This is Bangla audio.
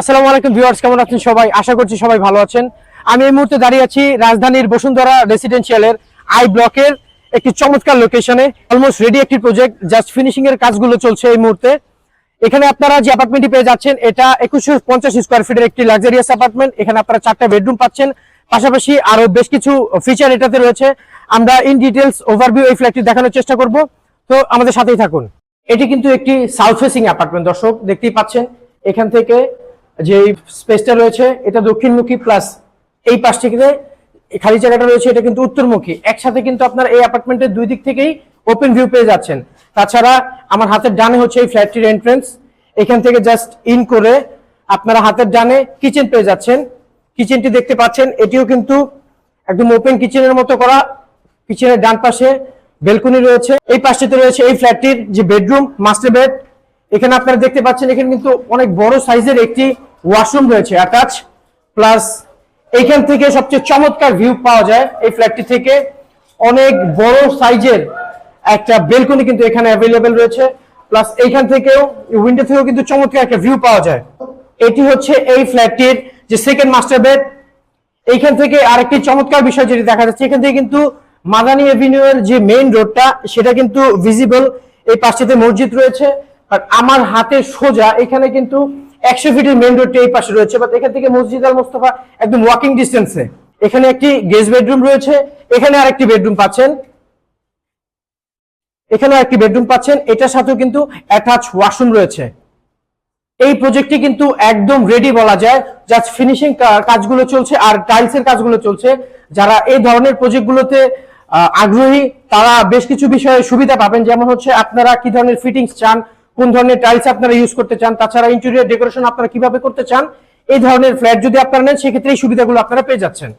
আসসালামু আলাইকুম ভিউয়ার্স, কেমন আছেন সবাই? আশা করছি সবাই ভালো আছেন। আমি এই মুহূর্তে দাঁড়িয়ে আছি রাজধানীর বসুন্ধরা রেসিডেন্সিয়ালের আই ব্লকের একটি চমৎকার লোকেশনে। অলমোস্ট রেডি একটি প্রজেক্ট, জাস্ট ফিনিশিং এর কাজগুলো চলছে এই মুহূর্তে। এখানে আপনারা যে অ্যাপার্টমেন্টটি পেয়ে যাচ্ছেন, এটা 2150 স্কোয়ার ফিটের একটি লাক্সারিয়াস অ্যাপার্টমেন্ট। এখানে আপনারা 4টা বেডরুম পাচ্ছেন, পাশাপাশি আরো বেশ কিছু ফিচার এটাতে রয়েছে। আমরা ইন ডিটেলস ওভারভিউ এই ফ্ল্যাটটি দেখানোর চেষ্টা করব, তো আমাদের সাথেই থাকুন। এটি কিন্তু একটি সাউথ ফেসিং অ্যাপার্টমেন্ট, দর্শক দেখতেই পাচ্ছেন। এখান থেকে যে স্পেসটা রয়েছে এটা দক্ষিণমুখী, প্লাস এই পাশ থেকে খালি জায়গাটা রয়েছে এটা কিন্তু উত্তরমুখী। একসাথে কিন্তু আপনার এই অ্যাপার্টমেন্টের দুই দিক থেকেই ওপেন ভিউ পেয়ে যাচ্ছেন। তাছাড়া আমার হাতের ডানে হচ্ছে এই ফ্ল্যাটটির এন্ট্রেন্স। এখান থেকে জাস্ট ইন করে আপনারা হাতের ডানে কিচেন পেয়ে যাচ্ছেন। কিচেনটি দেখতে পাচ্ছেন, এটিও কিন্তু একদম ওপেন কিচেনের মতো করা। কিচেনের ডান পাশে বেলকনি রয়েছে। এই পাশটিতে রয়েছে এই ফ্ল্যাটটির যে বেডরুম, মাস্টার বেড। এখানে আপনারা দেখতে পাচ্ছেন এখানে কিন্তু অনেক বড় সাইজের একটি ওয়াশরুম রয়েছে অ্যাটাচ, প্লাস এইখান থেকে সবচেয়ে চমৎকার ভিউ পাওয়া যায়। এই ফ্ল্যাটটি থেকে অনেক বড় সাইজের একটা বেলকনি কিন্তু এখানে অ্যাভেলেবেল রয়েছে, প্লাস এইখান থেকেও উইন্ডো থেকেও কিন্তু চমৎকার একটা ভিউ পাওয়া যায়। এটি হচ্ছে এই ফ্ল্যাটটির যে সেকেন্ড মাস্টার বেড। এইখান থেকে আরেকটি চমৎকার বিষয় যেটি দেখা যাচ্ছে, এখান থেকে কিন্তু মাদানী এভিনিউ এর যে মেইন রোডটা সেটা কিন্তু ভিজিবল। এই পাশটিতে মসজিদ রয়েছে, আর আমার হাতে সোজা এখানে কিন্তু 100 ফিটের মেইন রোডটি এই পাশে রয়েছে, বাট এখান থেকে মসজিদ আল মোস্তফা একদম ওয়াকিং ডিস্টেন্সে। এখানে একটি গেস্ট বেডরুম রয়েছে, এখানে আরেকটি বেডরুম পাচ্ছেন, এখানে আরেকটি বেডরুম পাচ্ছেন। এটার সাথেও কিন্তু অ্যাটাচ ওয়াশরুম রয়েছে। এই প্রজেক্টটি কিন্তু একদম রেডি বলা যায়, জাস্ট ফিনিশিং কাজগুলো চলছে আর টাইলসের কাজগুলো চলছে। যারা এই ধরনের প্রজেক্টগুলোতে আগ্রহী তারা বেশ কিছু বিষয়ে সুবিধা পাবেন, যেমন হচ্ছে আপনারা কি ধরনের ফিটিংস চান, কোন ধরনের টাইলস আপনারা ইউজ করতে চান, তাছাড়া ইন্টেরিয়র ডেকোরেশন আপনারা কিভাবে করতে চান। এই ধরনের ফ্ল্যাট যদি আপনারা নেন সেক্ষেত্রে এই সুবিধাগুলো আপনারা পেয়ে যাচ্ছেন।